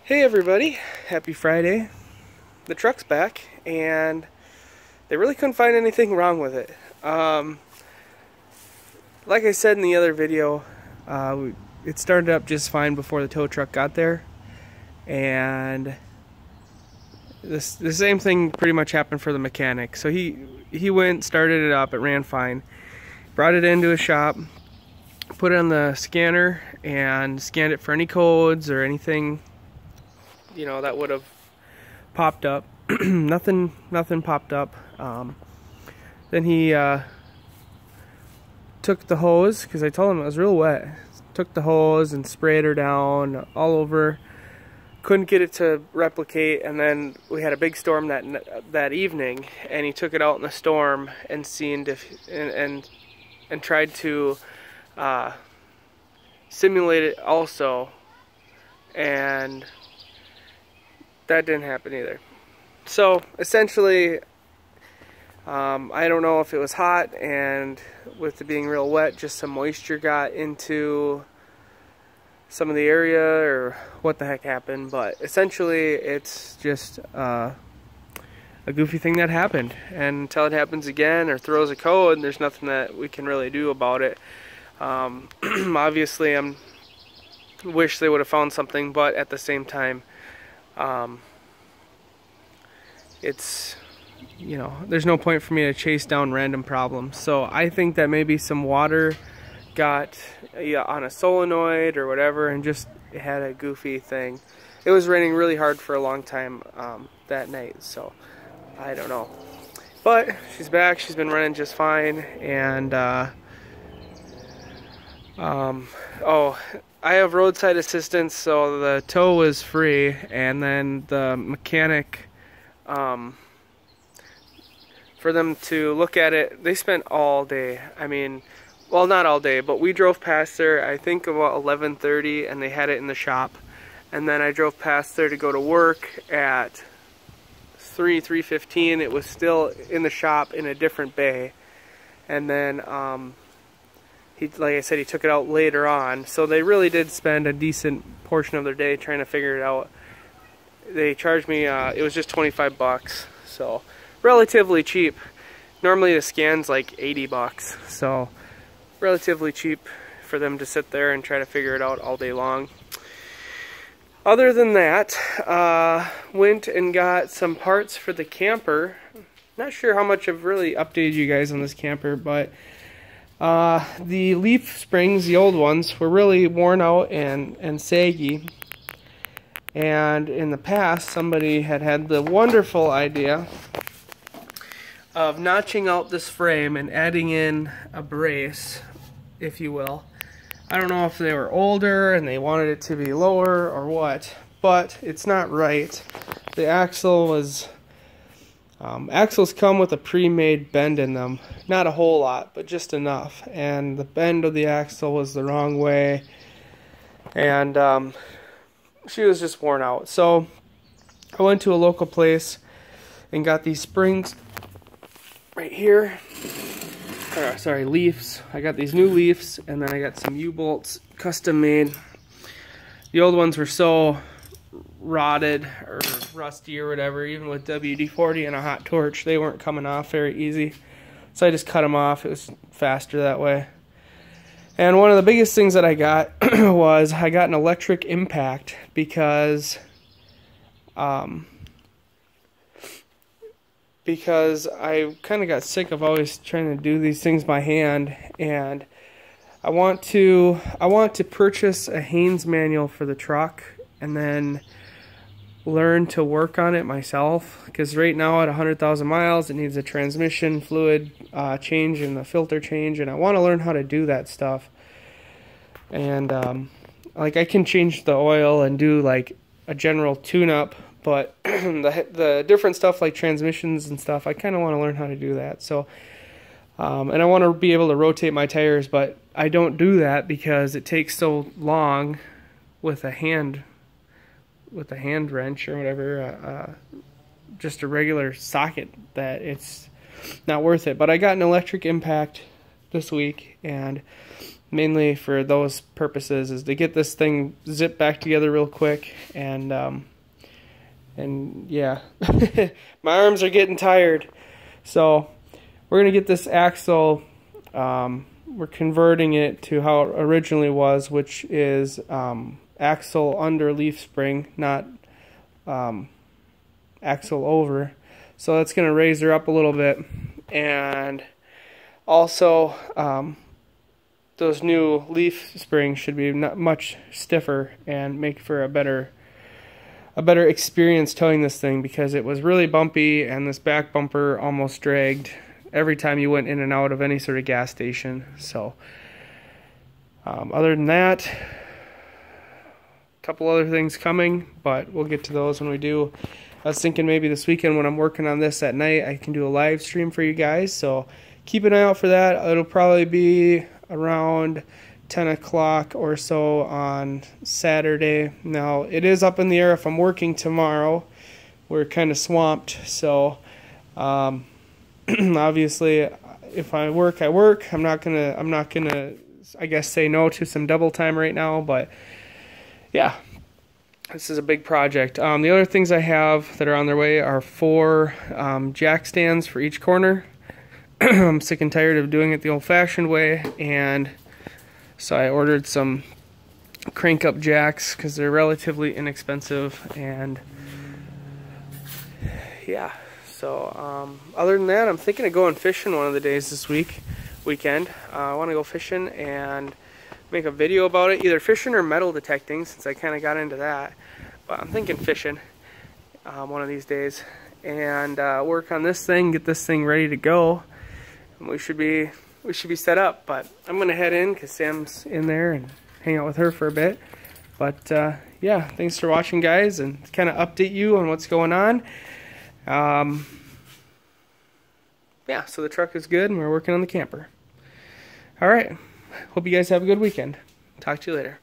Hey everybody, happy Friday. The truck's back and they really couldn't find anything wrong with it. Like I said in the other video, it started up just fine before the tow truck got there, and the same thing pretty much happened for the mechanic. So he went, started it up, it ran fine, brought it into a shop, put it on the scanner and scanned it for any codes or anything, you know, that would have popped up. nothing popped up. Then he took the hose, because I told him it was real wet, took the hose and sprayed her down all over. Couldn't get it to replicate, and then we had a big storm that evening, and he took it out in the storm and seen if and tried to simulate it also, and that didn't happen either. So essentially, I don't know if it was hot, and with it being real wet, just some moisture got into some of the area, or what the heck happened, but essentially it's just a goofy thing that happened, and until it happens again or throws a code, there's nothing that we can really do about it. Obviously I wish they would have found something, but at the same time, it's, you know, there's no point for me to chase down random problems. So I think that maybe some water got on a solenoid or whatever, and just had a goofy thing. It was raining really hard for a long time that night, so I don't know. But she's back, she's been running just fine, and oh, I have roadside assistance, so the tow was free, and then the mechanic, for them to look at it, they spent all day. I mean, well, not all day, but we drove past there, I think about 11:30, and they had it in the shop. And then I drove past there to go to work at 3:15. It was still in the shop in a different bay. And then, like I said, he took it out later on. So they really did spend a decent portion of their day trying to figure it out. They charged me, it was just 25 bucks. So relatively cheap. Normally the scan's like 80 bucks. So relatively cheap for them to sit there and try to figure it out all day long. Other than that, went and got some parts for the camper. Not sure how much I've really updated you guys on this camper, but the leaf springs, the old ones, were really worn out and saggy. And in the past, somebody had the wonderful idea of notching out this frame and adding in a brace, if you will. I don't know if they were older and they wanted it to be lower or what, but it's not right. The axle was, axles come with a pre-made bend in them. Not a whole lot, but just enough. And the bend of the axle was the wrong way, and she was just worn out. So I went to a local place and got these springs right here. Sorry, leaves. I got these new leaves, and then I got some U-bolts custom made. The old ones were so rotted or rusty or whatever, even with WD-40 and a hot torch, they weren't coming off very easy. So I just cut them off. It was faster that way. And one of the biggest things that I got was I got an electric impact, because I kind of got sick of always trying to do these things by hand, and I want to purchase a Haynes manual for the truck and then learn to work on it myself, because right now at 100,000 miles it needs a transmission fluid change and a filter change, and I want to learn how to do that stuff. And like, I can change the oil and do like a general tune-up, but the different stuff like transmissions and stuff, I kind of want to learn how to do that. So, and I want to be able to rotate my tires, but I don't do that because it takes so long with a hand wrench or whatever, just a regular socket, that it's not worth it. But I got an electric impact this week, and mainly for those purposes, is to get this thing zipped back together real quick. And yeah, my arms are getting tired. So we're going to get this axle, we're converting it to how it originally was, which is axle under leaf spring, not axle over. So that's going to raise her up a little bit. And also those new leaf springs should be not much stiffer and make for a better experience towing this thing, because it was really bumpy and this back bumper almost dragged every time you went in and out of any sort of gas station. So other than that, a couple other things coming, but we'll get to those when we do. I was thinking maybe this weekend when I'm working on this at night, I can do a live stream for you guys, so keep an eye out for that. It'll probably be around 10 o'clock or so on Saturday. Now, it is up in the air if I'm working tomorrow. We're kind of swamped, so obviously if I work, I work. I'm not gonna I guess say no to some double time right now, but yeah, this is a big project. The other things I have that are on their way are 4 jack stands for each corner. I'm sick and tired of doing it the old-fashioned way, and so I ordered some crank-up jacks because they're relatively inexpensive. And yeah, so other than that, I'm thinking of going fishing one of the days this weekend. I want to go fishing and make a video about it, either fishing or metal detecting, since I kind of got into that. But I'm thinking fishing one of these days, and work on this thing, get this thing ready to go, and we should be set up. But I'm gonna head in because Sam's in there and hang out with her for a bit. But yeah, thanks for watching, guys, and kind of update you on what's going on. Yeah, so the truck is good and we're working on the camper. All right, hope you guys have a good weekend. Talk to you later.